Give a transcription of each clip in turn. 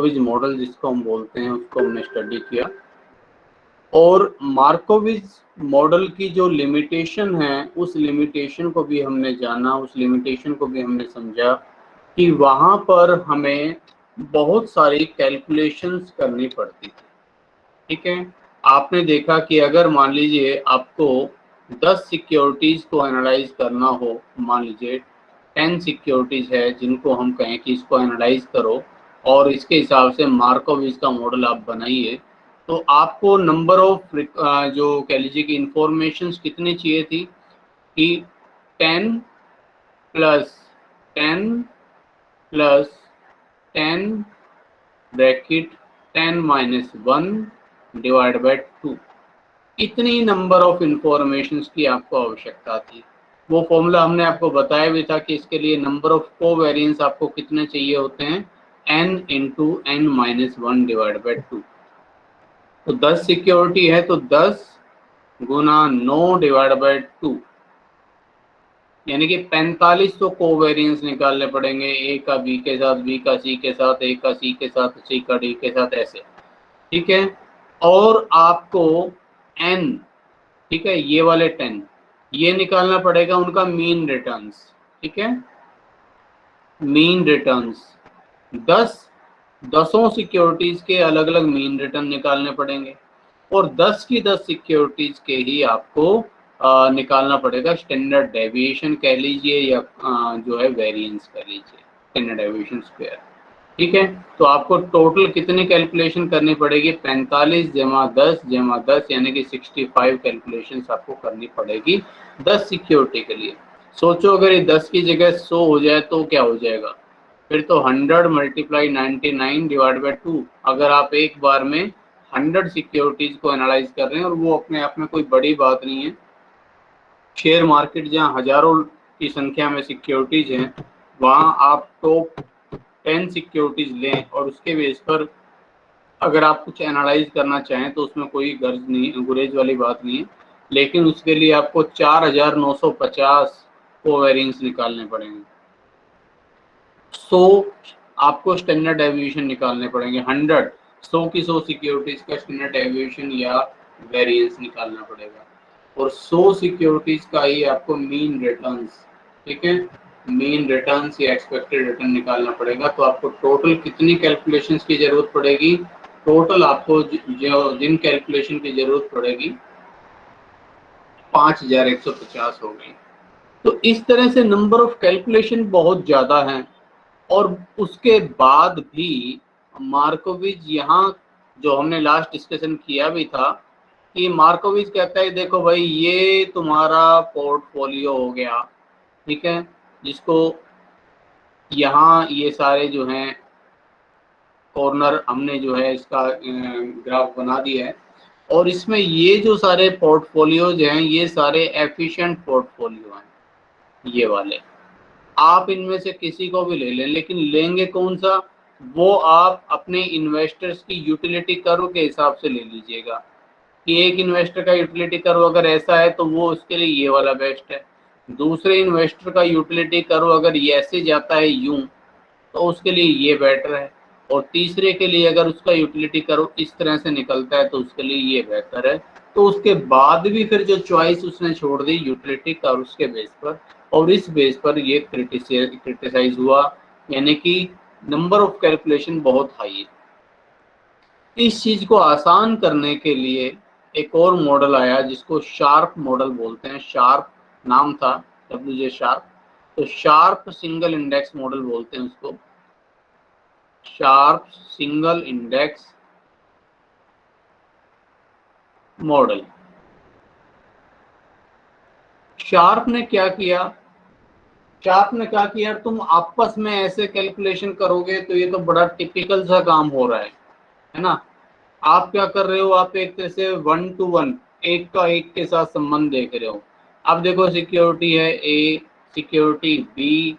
मार्कोविज model जिसको हम बोलते हैं उसको हमने स्टडी किया, और मार्कोविज मॉडल की जो लिमिटेशन है उस लिमिटेशन को भी हमने जाना, उस लिमिटेशन को भी हमने समझा कि वहाँ पर हमें बहुत सारी कैलकुलेशंस करनी पड़ती थी। ठीक है, आपने देखा कि अगर मान लीजिए आपको 10 सिक्योरिटीज़ को एनालाइज करना हो, मान लीजिए 10 सिक्योरिटीज़ है जिनको हम कहें कि इसको एनालाइज करो और इसके हिसाब से मार्कोविज का मॉडल आप बनाइए, तो आपको नंबर ऑफ जो कह लीजिए कि इंफॉर्मेशंस कितनी चाहिए थी कि 10 plus 10 plus 10 bracket 10 minus 1 divide by 2, इतनी नंबर ऑफ इंफॉर्मेशंस की आपको आवश्यकता थी। वो फॉर्मूला हमने आपको बताया भी था कि इसके लिए नंबर ऑफ कोवेरिएंस आपको कितने चाहिए होते हैं, n into n minus 1 divide by 2। तो 10 सिक्योरिटी है तो 10 गुना 9 डिवाइड बाय 2, यानी कि 45 तो कोवेरिएंस निकालने पड़ेंगे, ए का बी के साथ, बी का सी के साथ, ए का सी के साथ, सी का डी के साथ, ऐसे। ठीक है, और आपको n, ठीक है, ये वाले 10 ये निकालना पड़ेगा उनका मीन रिटर्न्स। ठीक है, मीन रिटर्न्स 10 सिक्योरिटीज के अलग अलग मीन रिटर्न निकालने पड़ेंगे, और 10 की 10 सिक्योरिटीज के ही आपको निकालना पड़ेगा स्टैंडर्ड डेविएशन कह लीजिए या जो है वेरिएंस कह लीजिए, स्टैंडर्ड डेविएशन स्क्वायर। ठीक है, तो आपको टोटल कितनी कैलकुलेशन करनी पड़ेगी, 45 जमा 10 जमा 10 यानी कि 65 कैलकुलेशन आपको करनी पड़ेगी 10 सिक्योरिटी के लिए। सोचो अगर ये 10 की जगह 100 हो जाए तो क्या हो जाएगा, फिर तो 100 मल्टीप्लाई 99 डिवाइड बाई 2। अगर आप एक बार में 100 सिक्योरिटीज को एनालाइज कर रहे हैं, और वो अपने आप में कोई बड़ी बात नहीं है, शेयर मार्केट जहाँ हजारों की संख्या में सिक्योरिटीज हैं, वहाँ आप टॉप 10 सिक्योरिटीज लें और उसके बेस पर अगर आप कुछ एनालाइज करना चाहें तो उसमें कोई गर्ज नहीं, गुरेज वाली बात नहीं है, लेकिन उसके लिए आपको 4950 कोवेरिएंस निकालने पड़ेंगे। 100 आपको स्टैंडर्ड डेविएशन निकालने पड़ेंगे, 100 की 100 सिक्योरिटीज का स्टैंडर्ड डेविएशन या वेरिएंस निकालना पड़ेगा, और 100 सिक्योरिटीज का ही आपको मीन रिटर्न्स, ठीक है, मीन रिटर्न्स या एक्सपेक्टेड रिटर्न निकालना पड़ेगा। तो आपको टोटल कितनी कैलकुलेशंस की जरूरत पड़ेगी, टोटल आपको जो जिन कैलकुलेशन की जरूरत पड़ेगी 5150 हो गई। तो इस तरह से नंबर ऑफ कैलकुलेशन बहुत ज्यादा हैं, और उसके बाद भी मार्कोविज यहाँ जो हमने लास्ट डिस्कशन किया भी था कि मार्कोविज कहता है देखो भाई ये तुम्हारा पोर्टफोलियो हो गया, ठीक है, जिसको यहाँ ये सारे जो हैं कॉर्नर हमने जो है इसका ग्राफ बना दिया है, और इसमें ये जो सारे पोर्टफोलियोज हैं ये सारे एफिशिएंट पोर्टफोलियो हैं, ये वाले आप इनमें से किसी को भी ले लें, लेकिन लेंगे कौन सा, वो आप अपने इन्वेस्टर्स की यूटिलिटी कर्व के हिसाब से ले लीजिएगा कि एक इन्वेस्टर का यूटिलिटी कर्व अगर ऐसा है तो वो उसके लिए ये वाला बेस्ट है, दूसरे इन्वेस्टर का यूटिलिटी कर्व अगर ये ऐसे जाता है यूं तो उसके लिए ये बेटर है, और तीसरे के लिए अगर उसका यूटिलिटी कर्व इस तरह से निकलता है तो उसके लिए ये बेहतर है। तो उसके बाद भी फिर जो चॉइस उसने छोड़ दी यूटिलिटी कर्व के बेस पर, और इस बेस पर ये क्रिटिसाइज हुआ, यानी कि नंबर ऑफ कैलकुलेशन बहुत हाई है। इस चीज को आसान करने के लिए एक और मॉडल आया जिसको शार्प मॉडल बोलते हैं, शार्प नाम था, WJ शार्प। तो शार्प सिंगल इंडेक्स मॉडल बोलते हैं उसको, sharp single index model. Sharp ने क्या किया, शार्प ने क्या किया, तुम आपस में ऐसे कैलकुलेशन करोगे तो ये तो बड़ा टिपिकल सा काम हो रहा है ना। आप क्या कर रहे हो, आप एक तरह से 1 to 1 एक का एक के साथ संबंध देख रहे हो। अब देखो सिक्योरिटी है ए, सिक्योरिटी बी,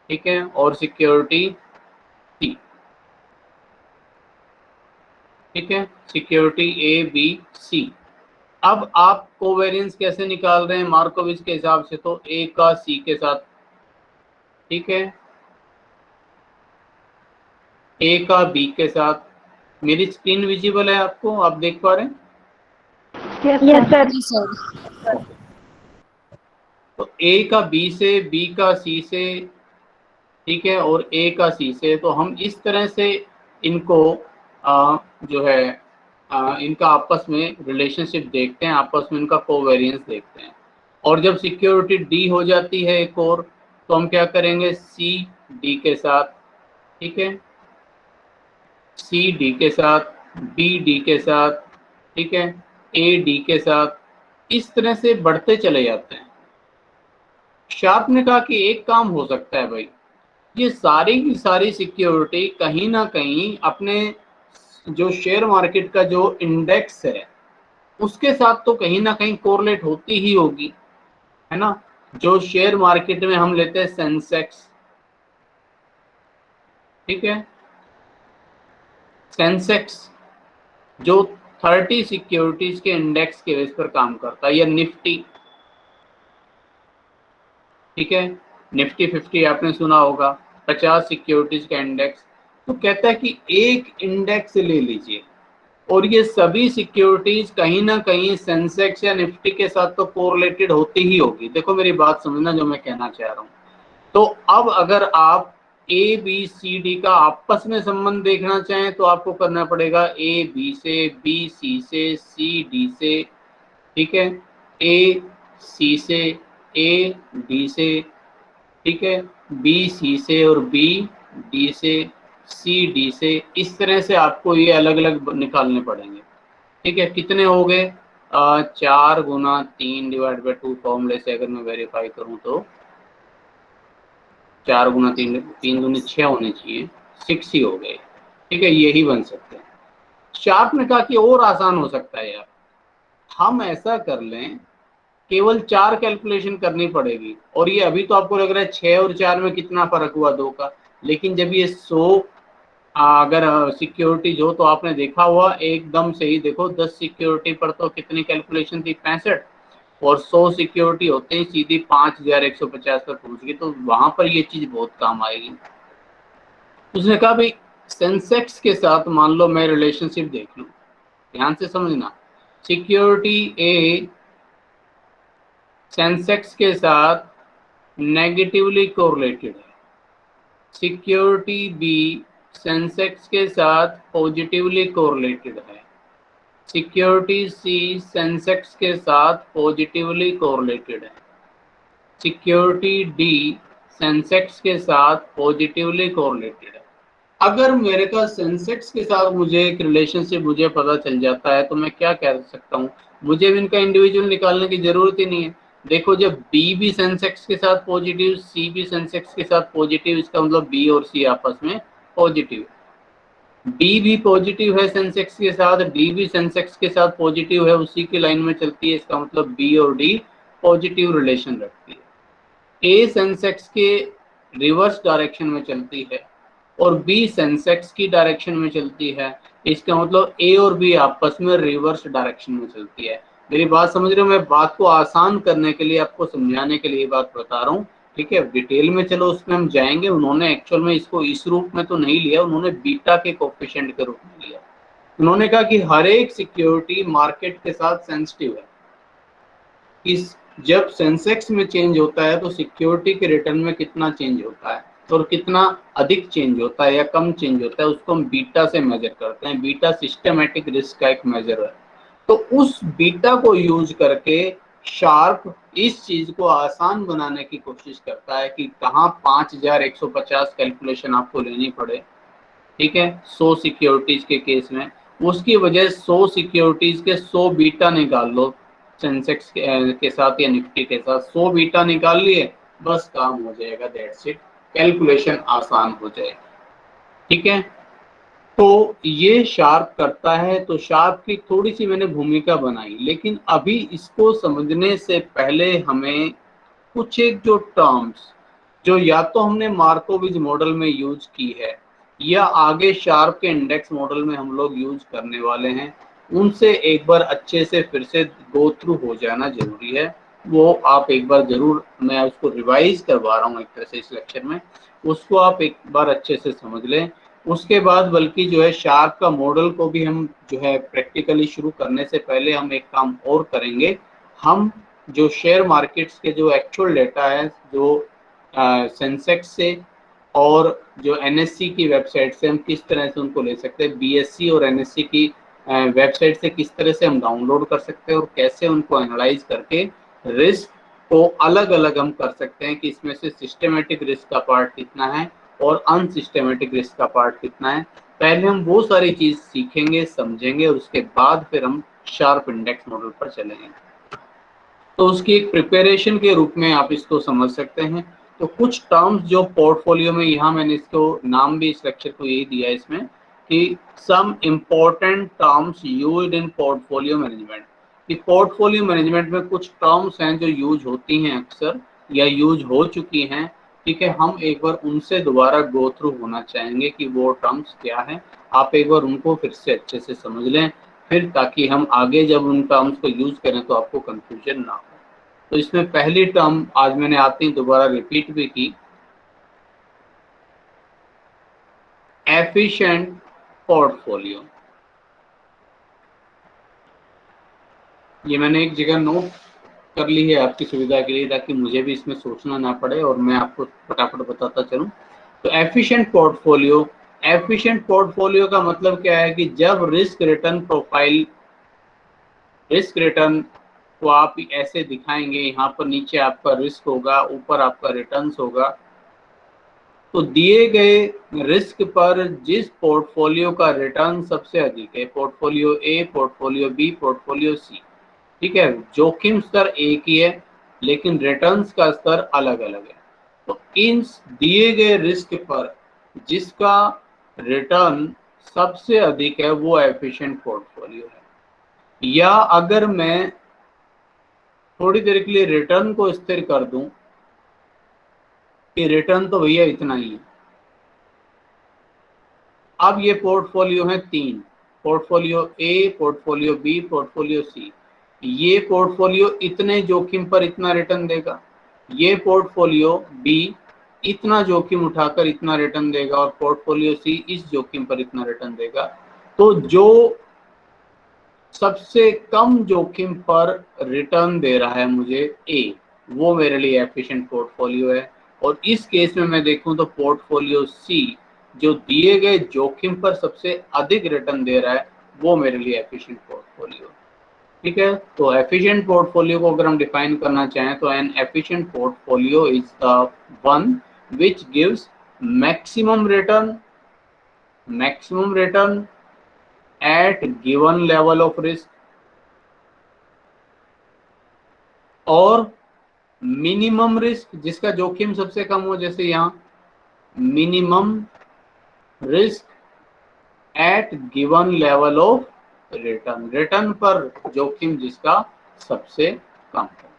ठीक है, और सिक्योरिटी सी, ठीक है, सिक्योरिटी ए बी सी। अब आप कोवेरिएंस कैसे निकाल रहे हैं मार्कोविज के हिसाब से, तो ए का सी के साथ, ठीक है, ए का बी के साथ। मेरी स्क्रीन विजिबल है आपको, आप देख पा रहे हैं? Yes sir. तो ए का बी से, बी का सी से, ठीक है, और ए का सी से। तो हम इस तरह से इनको जो है इनका आपस में रिलेशनशिप देखते हैं, आपस में इनका कोवेरियंस देखते हैं। और जब सिक्योरिटी डी हो जाती है एक और, तो हम क्या करेंगे, सी डी के साथ, ठीक है, सी डी के साथ, बी डी के साथ, ठीक है, ए डी के साथ, इस तरह से बढ़ते चले जाते हैं। शार्प ने कहा कि एक काम हो सकता है भाई, ये सारी की सारी सिक्योरिटी कहीं ना कहीं अपने जो शेयर मार्केट का जो इंडेक्स है उसके साथ तो कहीं ना कहीं कोरिलेट होती ही होगी, है ना। जो शेयर मार्केट में हम लेते हैं सेंसेक्स, ठीक है, सेंसेक्स जो 30 सिक्योरिटीज के इंडेक्स के बेस पर काम करता है, या निफ्टी, ठीक है, निफ्टी 50 आपने सुना होगा, 50 सिक्योरिटीज का इंडेक्स। तो कहता है कि एक इंडेक्स ले लीजिए और ये सभी सिक्योरिटीज कहीं ना कहीं सेंसेक्स या निफ्टी के साथ तो कोरिलेटेड होती ही होगी। देखो मेरी बात समझना जो मैं कहना चाह रहा हूँ। तो अब अगर आप ए बी सी डी का आपस में संबंध देखना चाहें तो आपको करना पड़ेगा ए बी से, बी सी से, सी डी से, ठीक है, ए सी से, ए डी से, ठीक है, बी सी से और बी डी से, सी डी से। इस तरह से आपको ये अलग अलग निकालने पड़ेंगे, ठीक है। कितने हो गए, 4 × 3 ÷ 2 फॉर्मूले से अगर मैं वेरीफाई करूं तो 4 × 3, 3 × 6 होने चाहिए, 6 ही हो गए, ठीक है, यही बन सकते हैं। शार्प ने कहा कि और आसान हो सकता है यार, हम ऐसा कर लें, केवल 4 कैलकुलेशन करनी पड़ेगी। और ये अभी तो आपको लग रहा है 6 और 4 में कितना फर्क हुआ 2 का, लेकिन जब ये 100 अगर सिक्योरिटीज हो तो आपने देखा हुआ एकदम से ही देखो 10 सिक्योरिटी पर तो कितनी कैलकुलेशन थी, 65, और 100 सिक्योरिटी होते ही सीधी 5150 पर पहुंच गई। तो वहां पर ये चीज बहुत काम आएगी। उसने कहा भाई सेंसेक्स के साथ मान लो मैं रिलेशनशिप देख लूं, ध्यान से समझना, सिक्योरिटी ए सेंसेक्स के साथ नेगेटिवली कोरिलेटेड है, सिक्योरिटी बी सेंसेक्स के साथ पॉजिटिवली कोरिलेटेड है, सिक्योरिटी सी सेंसेक्स के साथ पॉजिटिवली कोरिलेटेड है, सिक्योरिटी डी सेंसेक्स के साथ पॉजिटिवली कोरिलेटेड है। अगर मेरे का सेंसेक्स के साथ मुझे एक रिलेशनशिप मुझे पता चल जाता है तो मैं क्या कह सकता हूँ, मुझे भी इनका इंडिविजुअल निकालने की जरूरत ही नहीं है। देखो जब बी भी सेंसेक्स के साथ पॉजिटिव, सी भी सेंसेक्स के साथ पॉजिटिव, इसका मतलब बी और सी आपस में पॉजिटिव, डी भी पॉजिटिव है सेंसेक्स के साथ, डी भी सेंसेक्स के साथ पॉजिटिव है, उसी की लाइन में चलती है, इसका मतलब बी और डी पॉजिटिव रिलेशन रखती है। ए सेंसेक्स के रिवर्स डायरेक्शन में चलती है और बी सेंसेक्स की डायरेक्शन में चलती है, इसका मतलब ए और बी आपस में रिवर्स डायरेक्शन में चलती है। मेरी बात समझ रहे हो? मैं बात को आसान करने के लिए, आपको समझाने के लिए बात बता रहा हूँ, ठीक है। डिटेल में चलो उसमें हम जाएंगे। उन्होंने एक्चुअल में इसको इस रूप में तो नहीं लिया, उन्होंने बीटा के कोफिशिएंट के रूप में लिया। उन्होंने कहा कि हर एक सिक्योरिटी मार्केट के साथ सेंसिटिव है, इस जब सेंसेक्स में चेंज होता है तो सिक्योरिटी के रिटर्न में कितना चेंज होता है और कितना अधिक चेंज होता है या कम चेंज होता है, उसको हम बीटा से मेजर करते हैं। बीटा सिस्टमैटिक रिस्क का एक मेजर है। तो उस बीटा को यूज करके शार्प इस चीज को आसान बनाने की कोशिश करता है कि कहाँ 5150 कैलकुलेशन आपको लेनी पड़े, ठीक है, 100 सिक्योरिटीज के केस में। उसकी वजह 100 सिक्योरिटीज के 100 बीटा निकाल लो, सेंसेक्स के साथ या निफ्टी के साथ 100 बीटा निकाल लिए, बस काम हो जाएगा, दैट्स इट, कैलकुलेशन आसान हो जाएगी, ठीक है। तो ये शार्प करता है। तो शार्प की थोड़ी सी मैंने भूमिका बनाई, लेकिन अभी इसको समझने से पहले हमें कुछ एक जो टर्म्स जो या तो हमने मार्कोविज मॉडल में यूज की है या आगे शार्प के इंडेक्स मॉडल में हम लोग यूज करने वाले हैं, उनसे एक बार अच्छे से फिर से गो थ्रू हो जाना जरूरी है। वो आप एक बार जरूर, मैं उसको रिवाइज करवा रहा हूँ एक तरह से इस लेक्चर में, उसको आप एक बार अच्छे से समझ लें। उसके बाद बल्कि जो है शार्प का मॉडल को भी हम जो है प्रैक्टिकली शुरू करने से पहले हम एक काम और करेंगे। हम जो शेयर मार्केट्स के जो एक्चुअल डेटा है, जो सेंसेक्स से और जो एनएससी की वेबसाइट से हम किस तरह से उनको ले सकते हैं, बीएससी और एनएससी की वेबसाइट से किस तरह से हम डाउनलोड कर सकते हैं और कैसे उनको एनालाइज करके रिस्क को अलग अलग हम कर सकते हैं कि इसमें से सिस्टमेटिक रिस्क का पार्ट कितना है और अनसिस्टमेटिक रिस्क का पार्ट कितना है। पहले हम वो सारी चीज सीखेंगे, समझेंगे और उसके बाद फिर हम शार्प इंडेक्स मॉडल पर चलेंगे। तो उसकी एक प्रिपरेशन के रूप में आप इसको समझ सकते हैं। तो कुछ टर्म्स जो पोर्टफोलियो में, यहाँ मैंने इसको नाम भी इस लेक्चर को यही दिया है इसमें कि some important terms used in portfolio management. कि पोर्टफोलियो मैनेजमेंट में कुछ टर्म्स हैं जो यूज होती हैं अक्सर या यूज हो चुकी हैं, ठीक है। हम एक बार उनसे दोबारा गो थ्रू होना चाहेंगे कि वो टर्म्स क्या है। आप एक बार उनको फिर से अच्छे से समझ लें, फिर ताकि हम आगे जब उन टर्म्स को यूज करें तो आपको कंफ्यूजन ना हो। तो इसमें पहली टर्म आज मैंने आते ही दोबारा रिपीट भी की, एफिशिएंट पोर्टफोलियो। ये मैंने एक जगह नोट कर ली है आपकी सुविधा के लिए ताकि मुझे भी इसमें सोचना ना पड़े और मैं आपको फटाफट बताता चलूं। तो एफिशिएंट पोर्टफोलियो, एफिशिएंट पोर्टफोलियो का मतलब क्या है कि जब risk return profile, risk return को आप ऐसे दिखाएंगे, यहाँ पर नीचे आपका रिस्क होगा, ऊपर आपका रिटर्न्स होगा। तो दिए गए रिस्क पर जिस पोर्टफोलियो का रिटर्न सबसे अधिक है, पोर्टफोलियो ए, पोर्टफोलियो बी, पोर्टफोलियो सी, ठीक है, जोखिम स्तर एक ही है लेकिन रिटर्न्स का स्तर अलग अलग है। तो इन दिए गए रिस्क पर जिसका रिटर्न सबसे अधिक है वो एफिशिएंट पोर्टफोलियो है। या अगर मैं थोड़ी देर के लिए रिटर्न को स्थिर कर दूं कि रिटर्न तो भैया इतना ही है। अब ये पोर्टफोलियो है तीन, पोर्टफोलियो ए, पोर्टफोलियो बी, पोर्टफोलियो सी। ये पोर्टफोलियो इतने जोखिम पर इतना रिटर्न देगा, ये पोर्टफोलियो बी इतना जोखिम उठाकर इतना रिटर्न देगा और पोर्टफोलियो सी इस जोखिम पर इतना रिटर्न देगा। तो जो सबसे कम जोखिम पर रिटर्न दे रहा है मुझे ए, वो मेरे लिए एफिशिएंट पोर्टफोलियो है। और इस केस में मैं देखूं तो पोर्टफोलियो सी जो दिए गए जोखिम पर सबसे अधिक रिटर्न दे रहा है वो मेरे लिए एफिशिएंट पोर्टफोलियो, ठीक है। तो एफिशिएंट पोर्टफोलियो को अगर हम डिफाइन करना चाहें तो N efficient portfolio is the one which gives maximum return at given level of risk और मिनिमम रिस्क जिसका जोखिम सबसे कम हो, जैसे यहाँ minimum risk at given level of return, return पर जोखिम जिसका सबसे कम हो,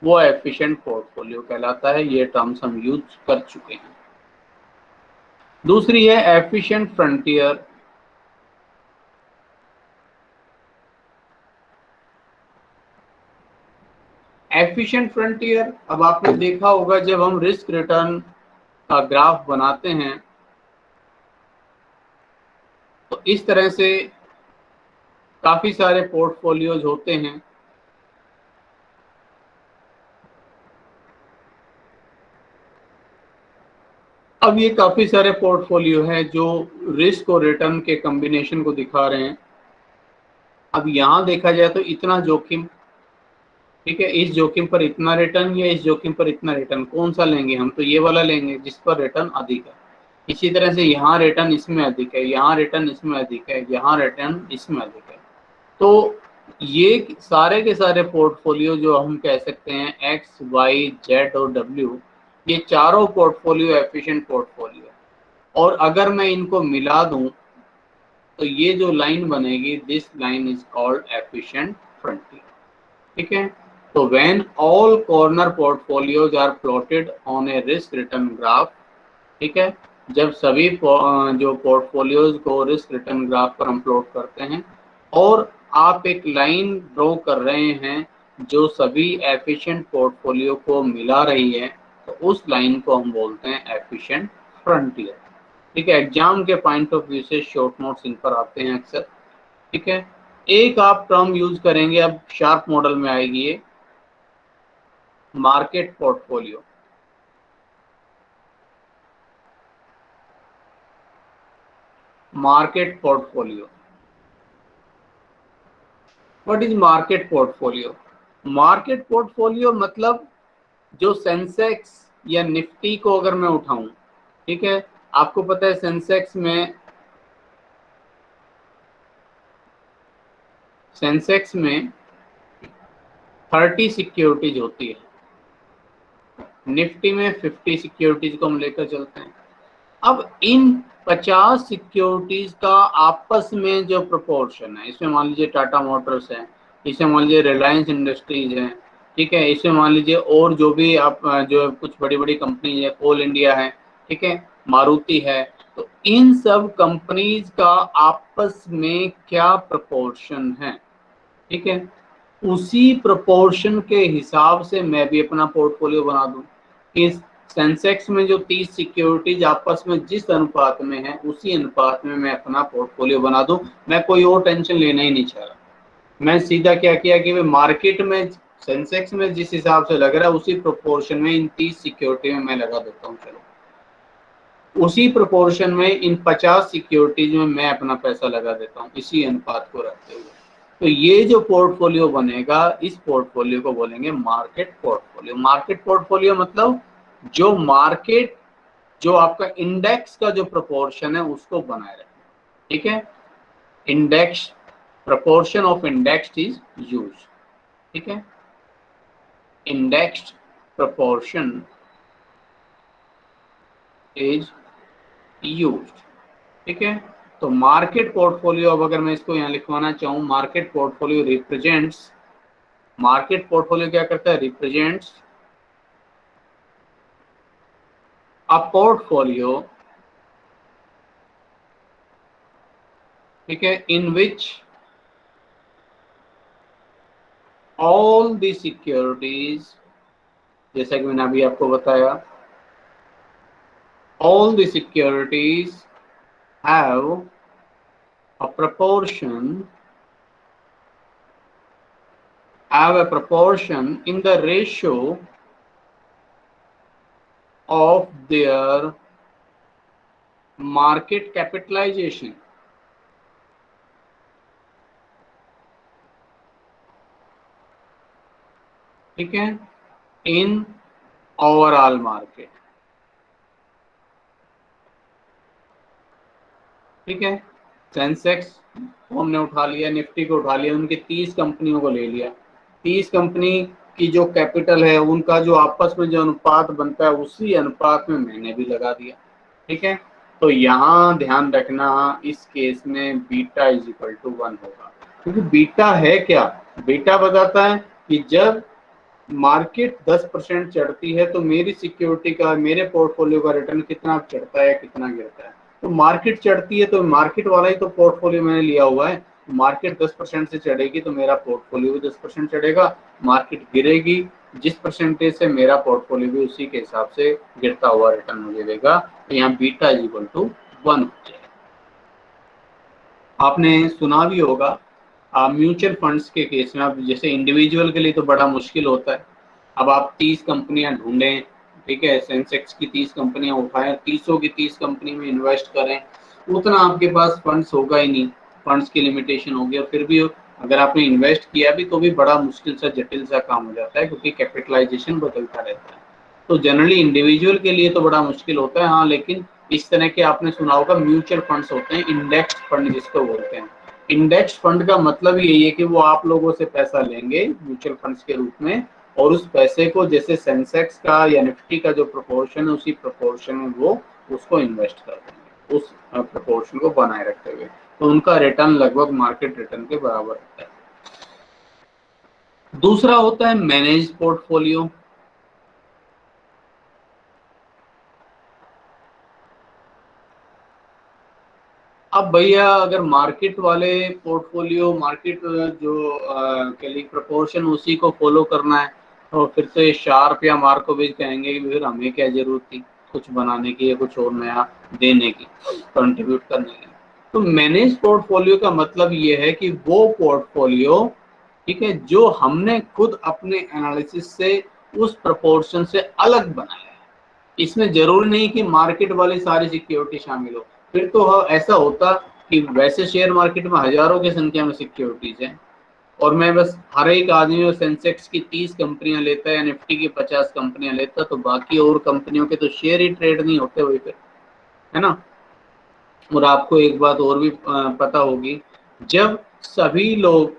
वो एफिशिएंट पोर्टफोलियो कहलाता है। ये टर्म्स हम यूज कर चुके हैं। दूसरी है एफिशिएंट फ्रंटियर। एफिशिएंट फ्रंटियर, अब आपने देखा होगा जब हम रिस्क रिटर्न का ग्राफ बनाते हैं तो इस तरह से काफी सारे पोर्टफोलियोज होते हैं। अब ये काफी सारे पोर्टफोलियो हैं जो रिस्क और रिटर्न के कॉम्बिनेशन को दिखा रहे हैं। अब यहां देखा जाए तो इतना जोखिम, ठीक है, इस जोखिम पर इतना रिटर्न या इस जोखिम पर इतना रिटर्न, कौन सा लेंगे हम? तो ये वाला लेंगे जिस पर रिटर्न अधिक है। इसी तरह से यहाँ रिटर्न इसमें अधिक है, यहाँ रिटर्न इसमें अधिक है, यहाँ रिटर्न इसमें अधिक है। तो ये सारे के सारे पोर्टफोलियो जो हम कह सकते हैं एक्स, वाई, जेड और डब्ल्यू, ये चारों पोर्टफोलियो एफिशिएंट पोर्टफोलियो है। और अगर मैं इनको मिला दूं तो ये जो लाइन बनेगी, this line is called efficient frontier, ठीक है। तो when all corner portfolios are plotted on a risk return graph, ठीक है, जब सभी जो पोर्टफोलियोज को रिस्क रिटर्न ग्राफ पर हम प्लॉट करते हैं और आप एक लाइन ड्रॉ कर रहे हैं जो सभी एफिशिएंट पोर्टफोलियो को मिला रही है, तो उस लाइन को हम बोलते हैं एफिशिएंट फ्रंटियर। ठीक है, एग्जाम के पॉइंट ऑफ व्यू से शॉर्ट नोट्स इन पर आते हैं अक्सर। ठीक है, एक आप टर्म यूज करेंगे, अब शार्प मॉडल में आएगी ये, market portfolio. Market portfolio, what is market portfolio? Market portfolio मतलब जो सेंसेक्स या निफ्टी को अगर मैं उठाऊं, ठीक है, आपको पता है सेंसेक्स में 30 सिक्योरिटीज होती है, निफ्टी में 50 सिक्योरिटीज को हम लेकर चलते हैं। अब इन 50 सिक्योरिटीज का आपस में जो प्रोपोर्शन है, इसमें मान लीजिए टाटा मोटर्स है, इसमें मान लीजिए रिलायंस इंडस्ट्रीज है, ठीक है, इसमें मान लीजिए और जो भी आप जो कुछ बड़ी बड़ी कंपनी है, कोल इंडिया है, ठीक है, मारुति है, तो इन सब कंपनीज का आपस में क्या प्रोपोर्शन है, ठीक है, उसी प्रोपोर्शन के हिसाब से मैं भी अपना पोर्टफोलियो बना दूं। इस सेंसेक्स में जो 30 सिक्योरिटीज आपस में जिस अनुपात में है, उसी अनुपात में मैं अपना पोर्टफोलियो बना दूं। मैं कोई और टेंशन लेना ही नहीं चाह रहा। मैं सीधा क्या किया कि मार्केट में सेंसेक्स में जिस हिसाब से लग रहा है, उसी प्रोपोर्शन में इन 30 सिक्योरिटी में मैं लगा देता हूँ। चलो, उसी प्रोपोर्शन में इन 50 सिक्योरिटीज में मैं अपना पैसा लगा देता हूँ, इसी अनुपात को रखते हुए। तो ये जो पोर्टफोलियो बनेगा, इस पोर्टफोलियो को बोलेंगे मार्केट पोर्टफोलियो। मार्केट पोर्टफोलियो मतलब जो मार्केट, जो आपका इंडेक्स का जो प्रोपोर्शन है उसको बनाए रखें, ठीक है, index, proportion of indexed is used, ठीक है, indexed proportion is used, ठीक है। तो मार्केट पोर्टफोलियो, अब अगर मैं इसको यहाँ लिखवाना चाहूँ, market portfolio represents, market portfolio क्या करता है, रिप्रेजेंट्स अ पोर्टफोलियो, ठीक है, इन विच ऑल द सिक्योरिटीज, जैसा कि मैंने अभी आपको बताया, all the securities have a proportion in the ratio of their market capitalization, ठीक है, in overall market, ठीक है। सेंसेक्स को हमने उठा लिया, निफ्टी को उठा लिया, उनकी 30 कंपनियों को ले लिया, 30 कंपनी की जो कैपिटल है, उनका जो आपस में जो अनुपात बनता है, उसी अनुपात में मैंने भी लगा दिया, ठीक है। तो यहाँ ध्यान रखना, इस केस में बीटा इज इक्वल टू 1 होगा, क्योंकि बीटा है क्या, बीटा बताता है कि जब मार्केट 10% चढ़ती है तो मेरी सिक्योरिटी का, मेरे पोर्टफोलियो का रिटर्न कितना चढ़ता है, कितना गिरता है। तो मार्केट चढ़ती है तो मार्केट वाला ही तो पोर्टफोलियो मैंने लिया हुआ है, मार्केट 10% से चढ़ेगी तो मेरा पोर्टफोलियो भी 10% चढ़ेगा, मार्केट गिरेगी जिस परसेंटेज से, मेरा पोर्टफोलियो भी उसी के हिसाब से गिरता हुआ रिटर्न मुझे देगा। तो यहाँ बीटा इज इक्वल टू 1 हो जाएगा। आपने सुना भी होगा म्यूचुअल फंड्स के केस में, अब जैसे इंडिविजुअल के लिए तो बड़ा मुश्किल होता है, अब आप 30 कंपनियां ढूंढें, ठीक है, सेंसेक्स की 30 कंपनियां उठाएं, 30 की 30 कंपनी में इन्वेस्ट करें, उतना आपके पास फंड्स होगा ही नहीं, फंड्स की लिमिटेशन होगी। और फिर भी अगर आपने इन्वेस्ट किया भी तो भी बड़ा मुश्किल सा, जटिल सा काम हो जाता है, क्योंकि कैपिटलाइजेशन बदलता रहता है। तो जनरली इंडिविजुअल के लिए तो बड़ा मुश्किल होता है। हाँ, लेकिन इस तरह के आपने सुना होगा म्यूचुअल फंड्स होते हैं, इंडेक्स फंड जिसको बोलते हैं। इंडेक्स फंड का मतलब यही है कि वो आप लोगों से पैसा लेंगे म्यूचुअल फंड्स के रूप में, और उस पैसे को जैसे सेंसेक्स का या निफ्टी का जो प्रोपोर्शन है, उसी प्रोपोर्शन में वो उसको इन्वेस्ट कर देंगे, उस प्रोपोर्शन को बनाए रखते हुए। तो उनका रिटर्न लगभग मार्केट रिटर्न के बराबर होता है। दूसरा होता है मैनेज पोर्टफोलियो। अब भैया अगर मार्केट वाले पोर्टफोलियो, मार्केट जो प्रोपोर्शन उसी को फॉलो करना है, तो फिर तो ये शार्प या मार्कोविच कहेंगे कि फिर हमें क्या जरूरत थी। कुछ बनाने की या कुछ और नया देने की, कंट्रीब्यूट करने की। तो मैनेज पोर्टफोलियो का मतलब ये है कि वो पोर्टफोलियो, ठीक है, जो हमने खुद अपने एनालिसिस से उस प्रोपोर्शन से अलग बनाया है। इसमें जरूरी नहीं कि मार्केट वाली सारी सिक्योरिटी शामिल हो, फिर तो ऐसा होता कि वैसे शेयर मार्केट में हजारों की संख्या में सिक्योरिटीज हैं और मैं बस हर एक आदमी सेंसेक्स की 30 कंपनियां लेता है या निफ्टी की 50 कंपनियां लेता, तो बाकी और कंपनियों के तो शेयर ही ट्रेड नहीं होते वही पे, है ना। और आपको एक बात और भी पता होगी, जब सभी लोग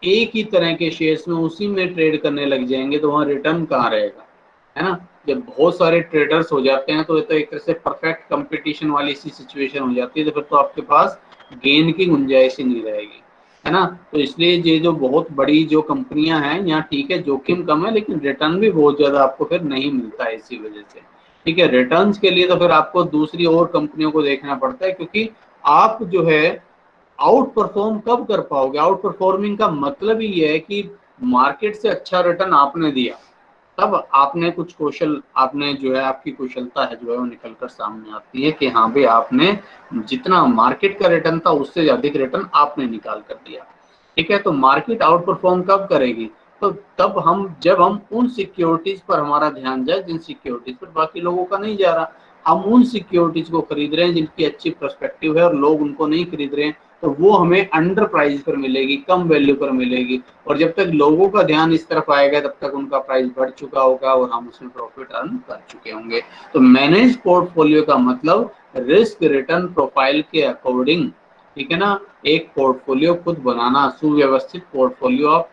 एक ही तरह के शेयर्स में उसी में ट्रेड करने लग जाएंगे तो वहाँ रिटर्न कहाँ रहेगा, है ना। जब बहुत सारे ट्रेडर्स हो जाते हैं तो ये तो एक तरह से परफेक्ट कंपटीशन वाली सी सिचुएशन हो जाती है, तो फिर तो आपके पास गेन की गुंजाइश ही नहीं रहेगी, है ना। तो इसलिए ये जो बहुत बड़ी जो कंपनियां हैं यहाँ, ठीक है, जोखिम कम है लेकिन रिटर्न भी बहुत ज्यादा आपको फिर नहीं मिलता है इसी वजह से, ठीक है। रिटर्न्स के लिए तो फिर आपको दूसरी और कंपनियों को देखना पड़ता है, क्योंकि आप जो है आउट परफॉर्म कब कर पाओगे। आउट परफॉर्मिंग का मतलब ही ये है कि मार्केट से अच्छा रिटर्न आपने दिया, तब आपने कुछ कौशल, आपने जो है आपकी कुशलता है जो है वो निकल कर सामने आती है कि हाँ भाई आपने जितना मार्केट का रिटर्न था उससे अधिक रिटर्न आपने निकाल कर दिया, ठीक है। तो मार्केट आउट परफॉर्म कब करेगी, तो तब जब हम उन सिक्योरिटीज पर हमारा ध्यान जाए जिन सिक्योरिटीज पर बाकी लोगों का नहीं जा रहा, हम उन सिक्योरिटीज को खरीद रहे हैं जिनकी अच्छी पर्सपेक्टिव है और लोग उनको नहीं खरीद रहे हैं, तो वो हमें अंडर प्राइस पर मिलेगी, कम वैल्यू पर मिलेगी। और जब तक लोगों का ध्यान इस तरफ आएगा तब तक उनका प्राइस बढ़ चुका होगा और हम उसमें प्रॉफिट अर्न कर चुके होंगे। तो मैनेज पोर्टफोलियो का मतलब रिस्क रिटर्न प्रोफाइल के अकॉर्डिंग, ठीक है ना, एक पोर्टफोलियो खुद बनाना, सुव्यवस्थित पोर्टफोलियो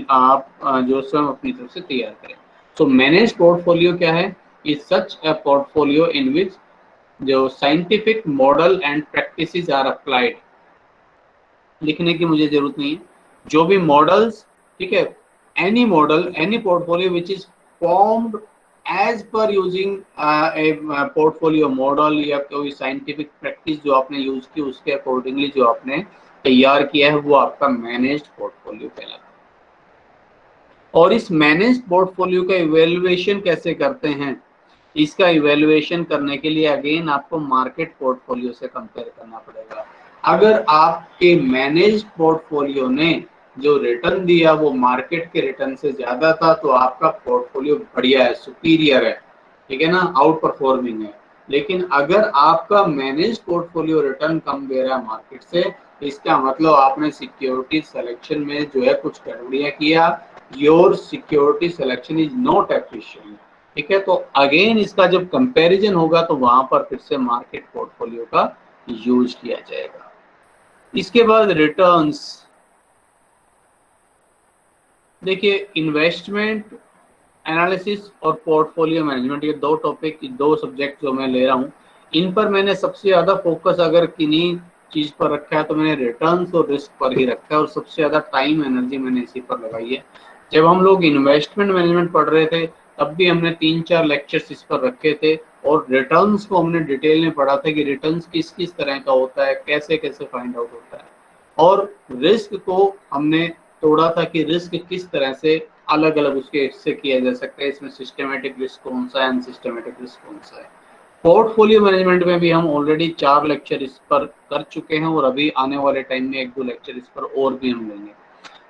आप जो स्वयं अपनी तरफ से तैयार करें। सो मैनेज पोर्टफोलियो क्या है, is such a portfolio in which जो scientific model and practices are applied. लिखने की मुझे जरूरत नहीं है, जो भी मॉडल्स, ठीक है, any model, any portfolio which is formed as per using a portfolio model या कोई साइंटिफिक प्रैक्टिस जो आपने यूज की उसके अकॉर्डिंगली जो आपने तैयार किया है वो आपका मैनेज्ड पोर्टफोलियो कहलाता है। और इस मैनेज्ड पोर्टफोलियो का इवैल्यूएशन कैसे करते हैं, इसका इवैल्यूएशन करने के लिए अगेन आपको मार्केट पोर्टफोलियो से कंपेयर करना पड़ेगा। अगर आपके मैनेज्ड पोर्टफोलियो ने जो रिटर्न दिया वो मार्केट के रिटर्न से ज्यादा था तो आपका पोर्टफोलियो बढ़िया है, सुपीरियर है, ठीक है ना, आउट परफॉर्मिंग है। लेकिन अगर आपका मैनेज्ड पोर्टफोलियो रिटर्न कम दे रहा है मार्केट से, इसका मतलब आपने सिक्योरिटी सिलेक्शन में जो है कुछ गड़बड़ियां किया, your security selection is not efficient, ठीक है। तो अगेन इसका जब कंपैरिजन होगा तो वहां पर फिर से मार्केट पोर्टफोलियो का यूज किया जाएगा। इसके बाद रिटर्न्स, देखिए इन्वेस्टमेंट एनालिसिस और पोर्टफोलियो मैनेजमेंट, ये दो टॉपिक, दो सब्जेक्ट जो मैं ले रहा हूँ, इन पर मैंने सबसे ज्यादा फोकस अगर किन्हीं चीज पर रखा है तो मैंने रिटर्न्स और रिस्क पर ही रखा है और सबसे ज्यादा टाइम एनर्जी मैंने इसी पर लगाई है। जब हम लोग इन्वेस्टमेंट मैनेजमेंट पढ़ रहे थे तब भी हमने 3-4 लेक्चर्स इस पर रखे थे और रिटर्न्स को हमने डिटेल में पढ़ा था कि रिटर्न्स किस किस तरह का होता है, कैसे कैसे फाइंड आउट होता है। और रिस्क को हमने तोड़ा था कि रिस्क किस तरह से अलग अलग उसके हिस्से किया जा सकता है, इसमें सिस्टमेटिक रिस्क कौन सा है, अनसिस्टमेटिक रिस्क कौन सा है। पोर्टफोलियो मैनेजमेंट में भी हम ऑलरेडी 4 लेक्चर इस पर कर चुके हैं और अभी आने वाले टाइम में 1-2 लेक्चर इस पर और भी हम लेंगे।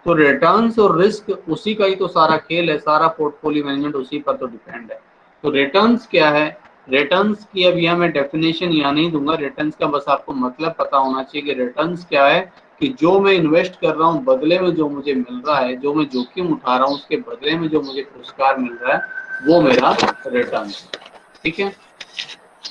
तो रिटर्न्स और रिस्क उसी का ही तो सारा खेल है, सारा पोर्टफोलियो मैनेजमेंट उसी पर तो डिपेंड है। तो रिटर्न्स क्या है, रिटर्न्स की अब यहाँ मैं डेफिनेशन यहाँ नहीं दूंगा, रिटर्न्स का बस आपको मतलब पता होना चाहिए कि रिटर्न्स क्या है, कि जो मैं इन्वेस्ट कर रहा हूँ बदले में जो मुझे मिल रहा है, जो मैं जोखिम उठा रहा हूँ उसके बदले में जो मुझे पुरस्कार मिल रहा है वो मेरा रिटर्न, ठीक है।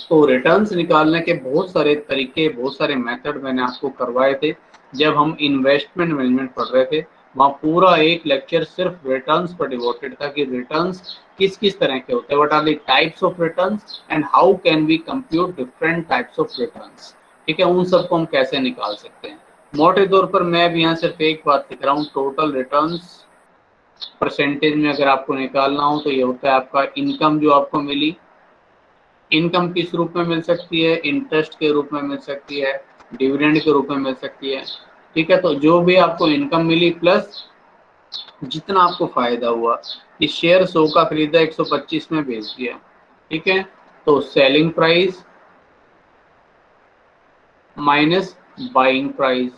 तो रिटर्न्स निकालने के बहुत सारे तरीके, बहुत सारे मेथड मैंने आपको करवाए थे जब हम इन्वेस्टमेंट मैनेजमेंट पढ़ रहे थे। वहाँ पूरा एक लेक्चर सिर्फ रिटर्न्स पर डिवोटेड था कि रिटर्न्स किस किस तरह के होते हैं, what are the types of returns and how can we compute different types of returns, ठीक है, उन सबको हम कैसे निकाल सकते हैं। मोटे तौर पर मैं अब यहाँ सिर्फ एक बात लिख रहा हूँ, टोटल रिटर्न्स परसेंटेज में अगर आपको निकालना हो तो ये होता है आपका इनकम जो आपको मिली, इनकम किस रूप में मिल सकती है, इंटरेस्ट के रूप में मिल सकती है, डिविडेंड के रूप में मिल सकती है, ठीक है। तो जो भी आपको इनकम मिली प्लस जितना आपको फायदा हुआ, इस शेयर 100 का खरीदा 125 में बेच दिया, ठीक है, तो selling price minus buying price,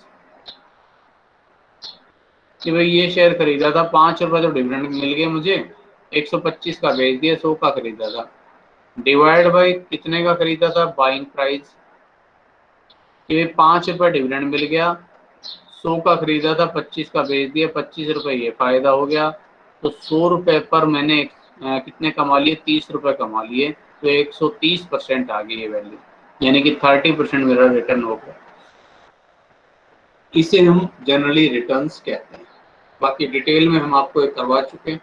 कि भाई ये शेयर खरीदा था 5 रुपए तो डिविडेंड मिल गए मुझे, 125 का बेच दिया, 100 का खरीदा था, डिवाइड बाई कितने का खरीदा था, बाइंग प्राइस, कि 5 रुपए डिविडेंड मिल गया, 100 का खरीदा था, 25 का बेच दिया, 25 रुपए ये फायदा हो गया, तो 100 रुपए पर मैंने कितने कमा लिए, 30 रुपए कमा लिए, तो 130% आ गई ये वैल्यू, यानी कि 30% मेरा रिटर्न हो गया। इसे हम जनरली रिटर्न्स कहते हैं। बाकी डिटेल में हम आपको एक करवा चुके हैं।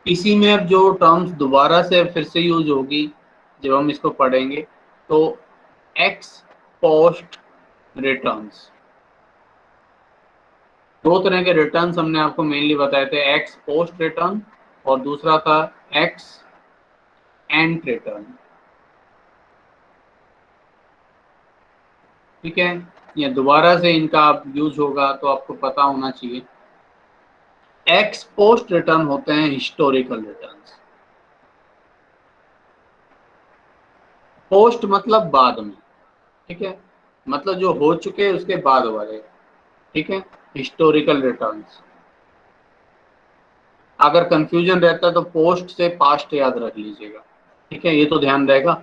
इसी में अब जो टर्म्स दोबारा से फिर से यूज होगी जब हम इसको पढ़ेंगे, तो एक्स पोस्ट रिटर्न्स, दो तरह के रिटर्न्स हमने आपको मेनली बताए थे, एक्स पोस्ट रिटर्न और दूसरा था एक्स एंड रिटर्न। ठीक है, ये दोबारा से इनका आप यूज होगा तो आपको पता होना चाहिए। एक्स पोस्ट रिटर्न होते हैं हिस्टोरिकल रिटर्न्स, पोस्ट मतलब बाद में, ठीक है, मतलब जो हो चुके हैं उसके बाद वाले, ठीक है, हिस्टोरिकल रिटर्न्स। अगर कंफ्यूजन रहता है तो पोस्ट से पास्ट याद रख लीजिएगा, ठीक है, ये तो ध्यान रहेगा,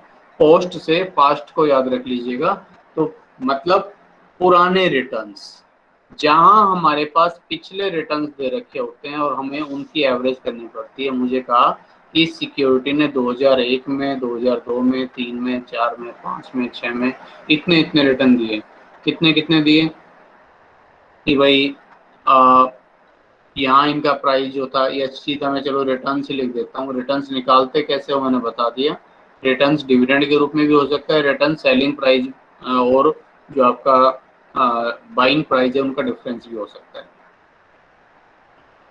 पोस्ट से पास्ट को याद रख लीजिएगा। तो मतलब पुराने रिटर्न्स, जहां हमारे पास पिछले रिटर्न्स दे रखे होते हैं और हमें उनकी एवरेज करनी पड़ती है। मुझे कहा कि सिक्योरिटी ने 2001 में, 2002 में, 3 में, 4 में, 5 में, 6 में इतने इतने रिटर्न दिए, कितने कितने दिए, कि भाई यहाँ इनका प्राइस जो था, ये सीधा मैं चलो रिटर्न से लिख देता हूँ। रिटर्न्स निकालते कैसे हो मैंने बता दिया। रिटर्न्स डिविडेंड के रूप में भी हो सकता है, रिटर्न सेलिंग प्राइस और जो आपका बाइंग प्राइस है उनका डिफरेंस भी हो सकता है।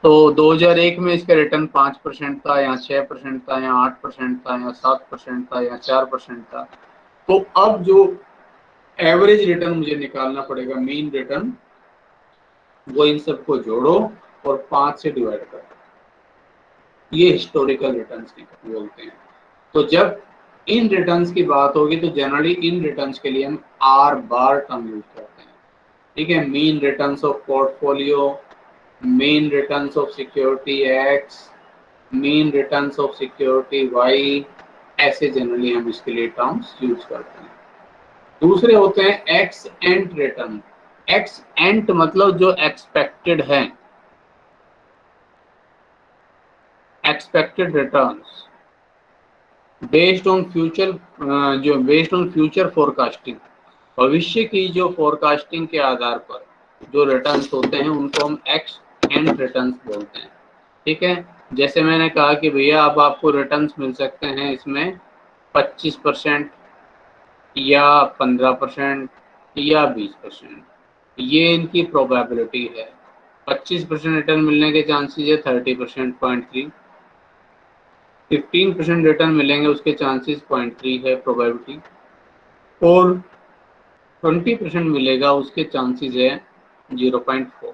तो 2001 में इसका रिटर्न 5% था, यहाँ 6% था, यहाँ 8% था, यहाँ 7% था, यहाँ 4% था। तो अब जो एवरेज रिटर्न मुझे निकालना पड़ेगा, मीन रिटर्न, वो इन सबको जोड़ो और 5 से डिवाइड करो, ये हिस्टोरिकल रिटर्न्स बोलते हैं। तो जब इन रिटर्न्स की बात होगी तो जनरली इन रिटर्न्स के लिए हम आर बार टर्म यूज करते हैं, ठीक है, mean returns of portfolio, mean returns of security X, mean returns of security Y, ऐसे जनरली हम इसके लिए टर्म्स यूज करते हैं। दूसरे होते हैं एक्स एंट रिटर्न। एक्स एंट मतलब जो एक्सपेक्टेड है, expected returns based on future, जो बेस्ड ऑन फ्यूचर फोरकास्टिंग, भविष्य की जो फोरकास्टिंग के आधार पर जो रिटर्न्स होते हैं उनको हम एक्स एंड रिटर्न्स बोलते हैं। ठीक है, जैसे मैंने कहा कि भैया अब आपको रिटर्न्स मिल सकते हैं इसमें 25% या 15% या 20%, ये इनकी प्रोबेबिलिटी है। 25% रिटर्न मिलने के चांसेस है 30%, 0.3, 15% रिटर्न मिलेंगे उसके चांसेस 0.3 है प्रोबेबिलिटी, और 20% मिलेगा उसके चांसेस है 0.4।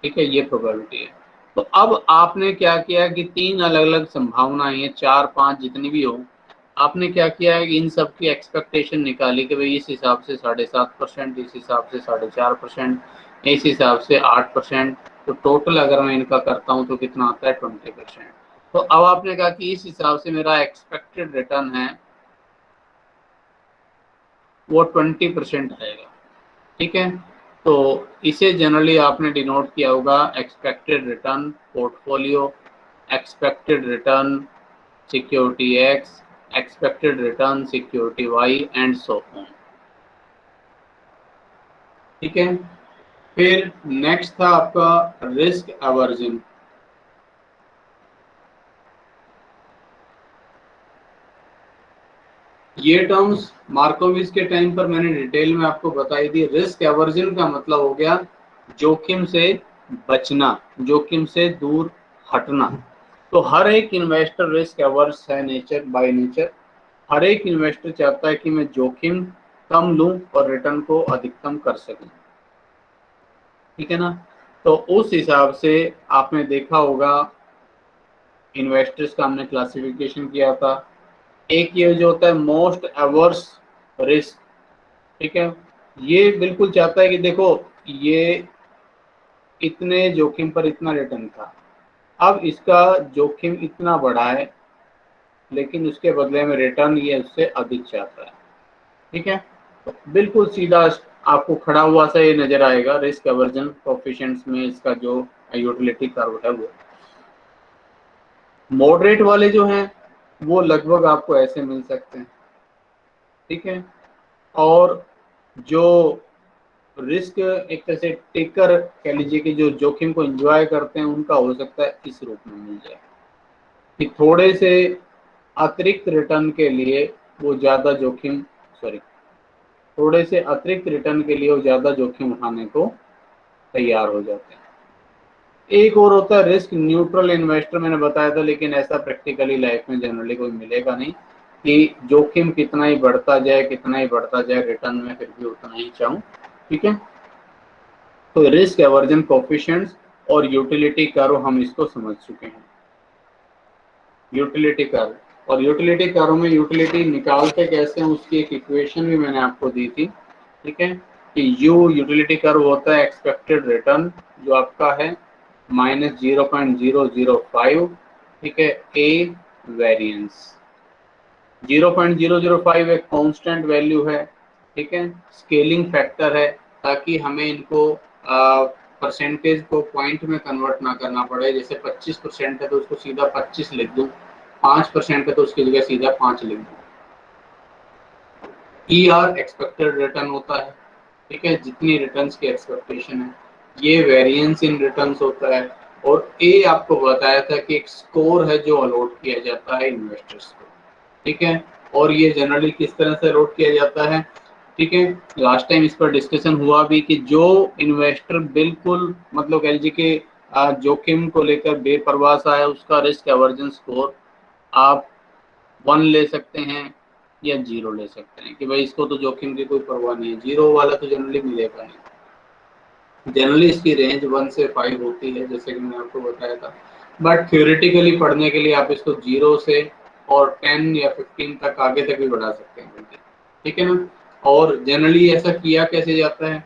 ठीक है, ये प्रोबेबिलिटी है। तो अब आपने क्या किया कि 3 अलग अलग संभावनाएं हैं, 4 5 जितनी भी हो, आपने क्या किया है कि इन सब की एक्सपेक्टेशन निकाली कि भाई इस हिसाब से 7.5%, इस हिसाब से 4.5%, इस हिसाब से 8%, तो टोटल अगर मैं इनका करता हूँ तो कितना आता है 20%। तो अब आपने कहा कि इस हिसाब से मेरा एक्सपेक्टेड रिटर्न है वो 20% आएगा। ठीक है, तो इसे जनरली आपने डिनोट किया होगा expected return portfolio, expected return security X, expected return security Y and so on. ठीक है, फिर नेक्स्ट था आपका रिस्क एवर्जन। ये टर्म्स मार्कोविस के टाइम पर मैंने डिटेल में आपको बताई थी। रिस्क एवर्जन का मतलब हो गया जोखिम से बचना, जोखिम से दूर हटना। तो हर एक इन्वेस्टर रिस्क एवर्स है नेचर, बाय नेचर। हर एक इन्वेस्टर चाहता है कि मैं जोखिम कम लूं और रिटर्न को अधिकतम कर सकूं। ठीक है ना, तो उस हिसाब से आपने देखा होगा इन्वेस्टर्स का हमने क्लासिफिकेशन किया था। एक ये जो होता है मोस्ट एवर्स रिस्क, ठीक है, ये बिल्कुल चाहता है कि देखो ये इतने जोखिम पर इतना रिटर्न था, अब इसका जोखिम इतना बड़ा है लेकिन उसके बदले में रिटर्न ये उससे अधिक चाहता है, ठीक है। तो बिल्कुल सीधा आपको खड़ा हुआ सा ये नजर आएगा रिस्क एवर्जन कोएफिशिएंट्स में इसका जो यूटिलिटी कर्व है वो। मॉडरेट वाले जो हैं वो लगभग आपको ऐसे मिल सकते हैं, ठीक है। और जो रिस्क एक तरह से टेकर कह लीजिए कि जो जोखिम को एंजॉय करते हैं उनका हो सकता है इस रूप में मिल जाए कि थोड़े से अतिरिक्त रिटर्न के लिए वो ज्यादा जोखिम थोड़े से अतिरिक्त रिटर्न के लिए वो ज्यादा जोखिम उठाने को तैयार हो जाते हैं। एक और होता है रिस्क न्यूट्रल इन्वेस्टर, मैंने बताया था, लेकिन ऐसा प्रैक्टिकली लाइफ में जनरली कोई मिलेगा नहीं कि जोखिम कितना ही बढ़ता जाए रिटर्न में फिर भी उतना ही चाहूं, ठीक है। तो रिस्क एवर्जन कोएफिशिएंट्स और यूटिलिटी कर्व हम इसको समझ चुके हैं। यूटिलिटी कर्व, और यूटिलिटी कर्व में यूटिलिटी निकालते कैसे हैं उसकी एक इक्वेशन भी मैंने आपको दी थी, ठीक है, कि यू यूटिलिटी कर्व होता है एक्सपेक्टेड रिटर्न जो आपका है -0.005, ठीक है, ए वेरिएंस 0.005 एक कांस्टेंट वैल्यू है, ठीक है, स्केलिंग फैक्टर है ताकि हमें इनको परसेंटेज को पॉइंट में कन्वर्ट ना करना पड़े। जैसे 25% है तो उसको सीधा 25 लिख दूं, 5% है तो उसकी जगह सीधा 5 लिख दूं। ER एक्सपेक्टेड रिटर्न होता है, ठीक है, जितनी रिटर्न्स की एक्सपेक्टेशन है। ये वेरिएंस इन रिटर्न्स होता है। और ए आपको बताया था कि एक स्कोर है जो अलॉट किया जाता है इन्वेस्टर्स को, ठीक है। और ये जनरली किस तरह से अलॉट किया जाता है, ठीक है, लास्ट टाइम इस पर डिस्कशन हुआ भी कि जो इन्वेस्टर बिल्कुल मतलब कह लीजिए कि जोखिम को लेकर बेपरवाह सा है उसका रिस्क एवर्जन स्कोर आप 1 ले सकते हैं या 0 ले सकते हैं कि भाई इसको तो जोखिम की कोई परवाह नहीं है। 0 वाला तो जनरली मिलेगा नहीं, जनरली इसकी रेंज 1 से 5 होती है जैसे कि मैंने आपको बताया था। बट थ्योरेटिकली पढ़ने के लिए आप इसको 0 से और 10 या 15 तक आगे तक भी बढ़ा सकते हैं, ठीक है ना। और जनरली ऐसा किया कैसे जाता है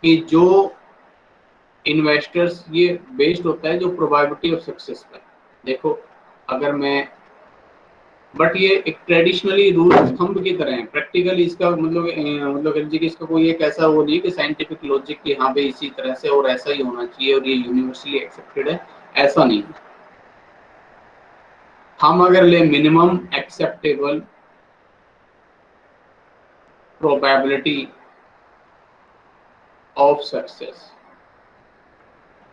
कि जो इन्वेस्टर्स, ये बेस्ड होता है जो प्रोबेबिलिटी ऑफ सक्सेस पर। देखो अगर मैं, बट ये एक ट्रेडिशनली रूल स्तंभ की तरह है, प्रैक्टिकली इसका मतलब कि इसका कोई एक ऐसा वो नहीं कि साइंटिफिक लॉजिक कि हाँ भाई इसी तरह से और ऐसा ही होना चाहिए और ये यूनिवर्सली एक्सेप्टेड है, ऐसा नहीं। हम अगर ले minimum acceptable probability of success,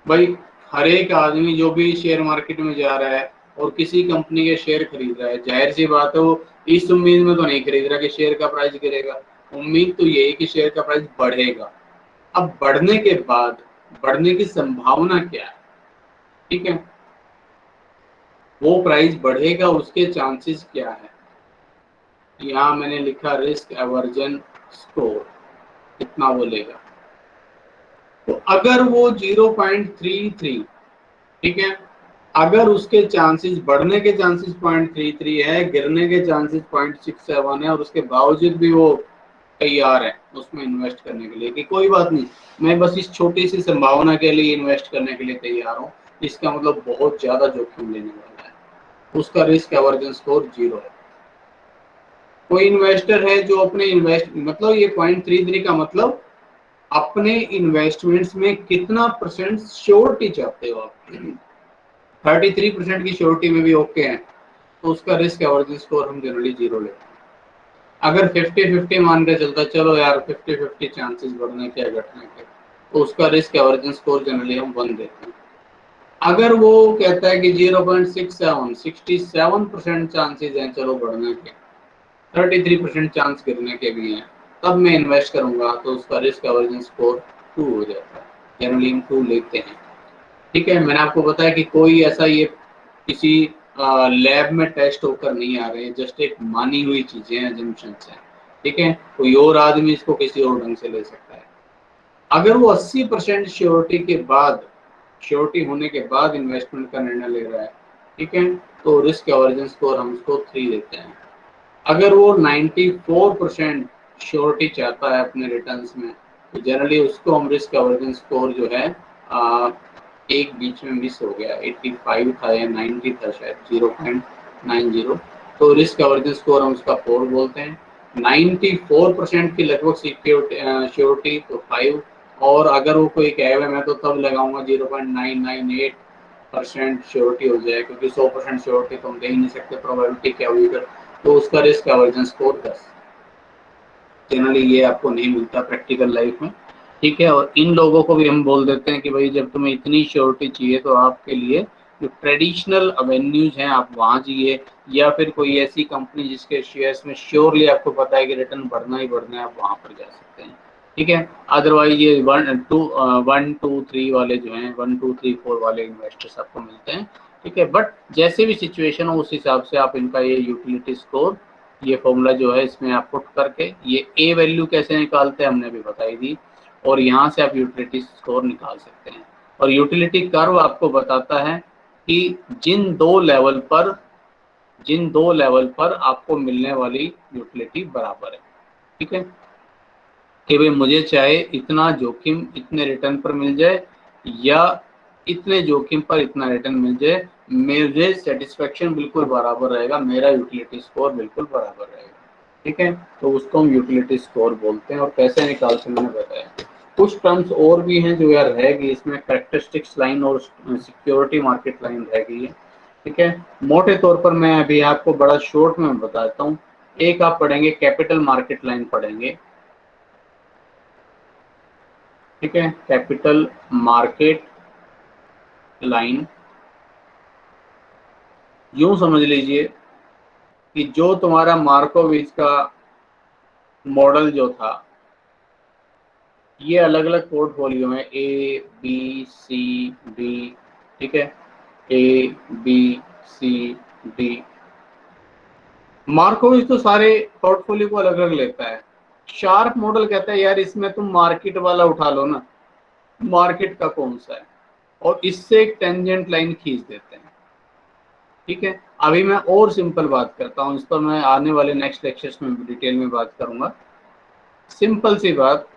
भाई हर एक आदमी जो भी शेयर मार्केट में जा रहा है और किसी कंपनी के शेयर खरीद रहा है, जाहिर सी बात है वो इस उम्मीद में तो नहीं खरीद रहा कि शेयर का प्राइस गिरेगा, उम्मीद तो यही कि शेयर का प्राइस बढ़ेगा। अब बढ़ने के बाद बढ़ने की संभावना क्या है, ठीक है, वो प्राइस बढ़ेगा उसके चांसेस क्या है, यहाँ मैंने लिखा रिस्क एवर्जन स्कोर कितना बोलेगा। तो अगर वो 0.33, ठीक है, अगर उसके चांसेस बढ़ने के चांसेस 0.33 है, गिरने के चांसेस 0.67 है और उसके बावजूद भी वो तैयार है उसमें इन्वेस्ट करने के लिए कि कोई बात नहीं, मैं बस इस छोटी सी संभावना के लिए इन्वेस्ट करने के लिए तैयार हूँ, इसका मतलब बहुत ज्यादा जोखिम लेने वाला है, उसका रिस्क एवर्जन स्कोर 0 है। कोई इन्वेस्टर है जो अपने इन्वेस्ट मतलब ये 0.33 का मतलब अपने इन्वेस्टमेंट्स में कितना परसेंट श्योरिटी चाहते हो आप, 33% की श्योरिटी में भी ओके है तो उसका रिस्क एवर्जन स्कोर हम जनरली 0 लेते हैं। अगर 50-50 मान के चलता चलो यार 50-50 चांसेस बढ़ने के घटने के, तो उसका रिस्क एवर्जन स्कोर जनरली हम 1 देते हैं। अगर वो कहता है कि 0.67 67% चांसेस हैं चलो बढ़ने के, 33% चांस गिरने के भी हैं, तब मैं इन्वेस्ट करूंगा तो उसका रिस्क एवर्जन स्कोर 2 हो जाता है, जनरली हम 2 लेते हैं, ठीक है। मैंने आपको बताया कि कोई ऐसा ये किसी लैब में टेस्ट होकर नहीं आ रहे, जस्ट एक मानी हुई चीजें हैं, assumptions हैं, ठीक है। कोई और आदमी इसको किसी और ढंग से ले सकता है। अगर वो 80% श्योरिटी के बाद, श्योरिटी होने के बाद इन्वेस्टमेंट का निर्णय ले रहा है, ठीक है, तो रिस्क एवर्जन स्कोर हम उसको 3 देते हैं। अगर वो 94% श्योरिटी चाहता है अपने रिटर्न्स में, तो जनरली उसको हम रिस्क अवर्जन स्कोर जो है एक बीच में मिस हो गया, 85 था या 90 था शायद, 0.90, तो रिस्क अवर्जन स्कोर हम उसका 4 बोलते हैं। 94% की लगभग श्योरिटी तो 5, और अगर वो कोई कहे मैं तो तब लगाऊंगा 0.998% श्योरिटी हो जाए, क्योंकि 100% श्योरिटी तो हम दे ही नहीं सकते, प्रोबेबिलिटी क्या हुई कर, तो उसका रिस्क अवर्जन स्कोर 10। जनरली ये आपको नहीं मिलता प्रैक्टिकल लाइफ में, ठीक है। और इन लोगों को भी हम बोल देते हैं कि भाई जब तुम्हें इतनी श्योरिटी चाहिए तो आपके लिए जो ट्रेडिशनल अवेन्यूज हैं आप वहाँ जाइए, या फिर कोई ऐसी कंपनी जिसके शेयर्स में श्योरली आपको पता है कि रिटर्न बढ़ना ही बढ़ना है, आप वहाँ पर जा सकते हैं, ठीक है। अदरवाइज ये 1 2 3 वाले जो हैं, 1 2 3 4 वाले इन्वेस्टर्स आपको मिलते हैं, ठीक है। बट जैसे भी सिचुएशन हो उस हिसाब से आप इनका ये यूटिलिटी स्कोर, ये फॉर्मूला जो है इसमें आप पुट करके ये ए वैल्यू कैसे निकालते हैं हमने भी बताई दी, और यहाँ से आप यूटिलिटी स्कोर निकाल सकते हैं। और यूटिलिटी कर्व आपको बताता है कि जिन दो लेवल पर आपको मिलने वाली यूटिलिटी बराबर है, ठीक है। कि भाई मुझे चाहे इतना जोखिम इतने रिटर्न पर मिल जाए, या इतने जोखिम पर इतना रिटर्न मिल जाए, मेरे सेटिस्फेक्शन बिल्कुल बराबर रहेगा, मेरा यूटिलिटी स्कोर बिल्कुल बराबर रहेगा, ठीक है। तो उसको हम यूटिलिटी स्कोर बोलते हैं। और कैसे निकालते हैं मैंने बताया। कुछ टर्म्स और भी हैं जो यार रहेगी इसमें, कैरेक्टरिस्टिक्स लाइन और सिक्योरिटी मार्केट लाइन रह गई है, ठीक है। मोटे तौर पर मैं अभी आपको बड़ा शॉर्ट में बताता हूँ। एक आप पढ़ेंगे कैपिटल मार्केट लाइन पढ़ेंगे, ठीक है। कैपिटल मार्केट लाइन यूं समझ लीजिए कि जो तुम्हारा मार्कोविच का मॉडल जो था, ये अलग अलग पोर्टफोलियो में ए बी सी डी, ठीक है, A B C D. Markowitz तो सारे पोर्टफोलियो को अलग अलग लेता है। शार्प मॉडल कहता है यार इसमें तुम मार्केट वाला उठा लो ना, मार्केट का कौन सा है, और इससे एक टेंजेंट लाइन खींच देते हैं, ठीक है। अभी मैं और सिंपल बात करता हूँ, इस पर मैं आने वाले नेक्स्ट लेक्चर्स में डिटेल में बात करूंगा। सिंपल सी बात,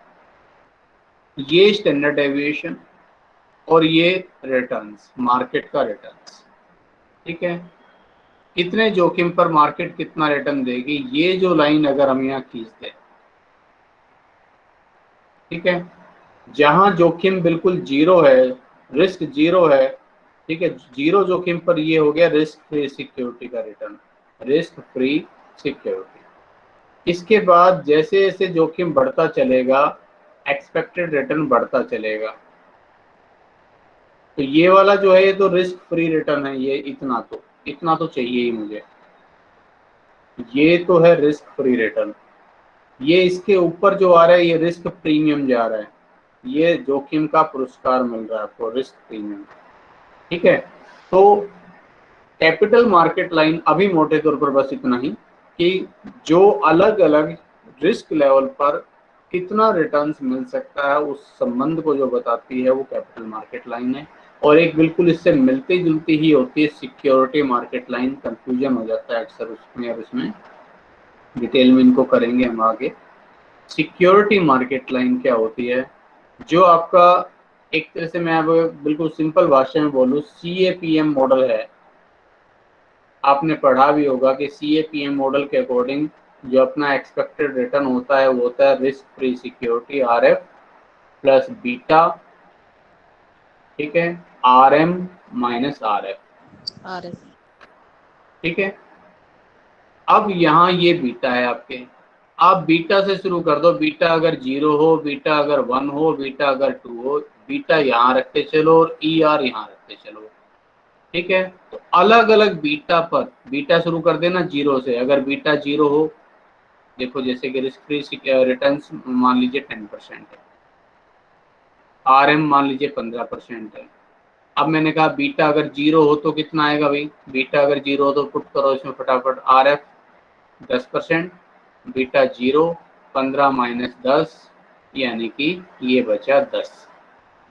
ये स्टैंडर्ड डेविएशन और ये रिटर्न्स, मार्केट का रिटर्न्स, ठीक है। कितने जोखिम पर मार्केट कितना रिटर्न देगी, ये जो लाइन अगर हम यहाँ खींच दें, ठीक है, जहां जोखिम बिल्कुल जीरो है, रिस्क जीरो है, ठीक है, जीरो जोखिम पर ये हो गया रिस्क फ्री सिक्योरिटी का रिटर्न, रिस्क फ्री सिक्योरिटी। इसके बाद जैसे जैसे जोखिम बढ़ता चलेगा, एक्सपेक्टेड रिटर्न बढ़ता चलेगा। तो ये वाला जो है ये तो रिस्क फ्री रिटर्न है, ये इतना तो चाहिए ही मुझे, ये तो है रिस्क फ्री रिटर्न। ये इसके ऊपर जो आ रहा है ये रिस्क प्रीमियम जा रहा है, ये जोखिम का पुरस्कार मिल रहा है आपको, रिस्क प्रीमियम, ठीक है। तो कैपिटल मार्केट लाइन अभी मोटे तौर पर बस इतना ही कि जो अलग अलग रिस्क लेवल पर कितना रिटर्न्स मिल सकता है उस संबंध को जो बताती है वो कैपिटल मार्केट लाइन है। और एक बिल्कुल इससे मिलती जुलती ही होती है सिक्योरिटी मार्केट लाइन, कंफ्यूजन हो जाता है अक्सर उसमें, और इसमें डिटेल में इनको करेंगे हम आगे। सिक्योरिटी मार्केट लाइन क्या होती है, जो आपका एक तरह से मैं अब बिल्कुल सिंपल भाषा में बोलूँ, CAPM मॉडल है। आपने पढ़ा भी होगा कि CAPM मॉडल के अकॉर्डिंग जो अपना एक्सपेक्टेड रिटर्न होता है वो होता है risk free security, RF plus beta, ठीक है, RM माइनस RF, ठीक है। अब यहाँ ये बीटा है आपके, आप बीटा से शुरू कर दो, बीटा अगर 0 हो, बीटा अगर 1 हो, बीटा अगर 2 हो, बीटा यहाँ रखते चलो और ER यहाँ रखते चलो, ठीक है। तो अलग अलग बीटा पर, बीटा शुरू कर देना 0 से, अगर बीटा 0 हो, देखो जैसे कि रिस्क फ्री रिटर्न मान लीजिए 10% है, RM मान लीजिए 15% है। अब मैंने कहा बीटा अगर 0 हो तो कितना आएगा भाई, बीटा अगर 0 हो तो पुट करो इसमें फटाफट, RF 10%, बीटा 0, 15 माइनस 10 यानी कि ये बचा 10।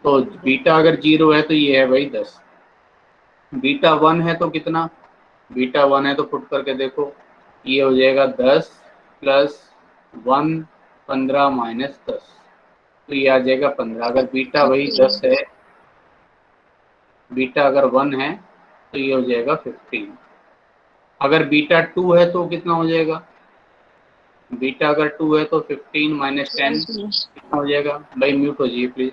तो बीटा अगर 0 है तो ये है भाई 10, बीटा 1 है तो कितना, बीटा 1 है तो पुट करके देखो, ये हो जाएगा 10 प्लस 1, 15 माइनस 10, तो ये आ जाएगा 15। अगर बीटा वही 10 है, बीटा अगर 1 है तो ये हो जाएगा 15। अगर बीटा 2 है तो कितना हो जाएगा? बीटा अगर 2 है तो 15 माइनस 10 कितना हो जाएगा? भाई म्यूट हो जाइए प्लीज।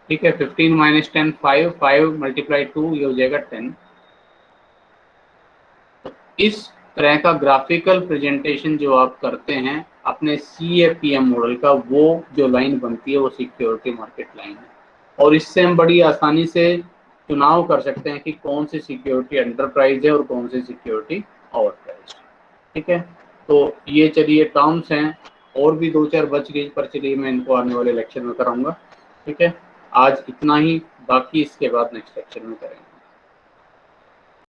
ठीक है, 15 माइनस 10 5, 5 मल्टीप्लाई 2, ये हो जाएगा 10। इस तरह का ग्राफिकल प्रेजेंटेशन जो आप करते हैं अपने CAPM मॉडल का, वो जो लाइन बनती है वो सिक्योरिटी मार्केट लाइन है, और इससे हम बड़ी आसानी से चुनाव कर सकते हैं कि कौन सी सिक्योरिटी अंडर प्राइस है और कौन सी सिक्योरिटी ओवर प्राइस। ठीक है, तो ये चलिए टर्म्स हैं, और भी 2-4 बच गई, पर चलिए मैं इनको आने वाले लेक्चर में कराऊंगा। ठीक है, आज इतना ही, बाकी इसके बाद नेक्स्ट लेक्चर में करेंगे।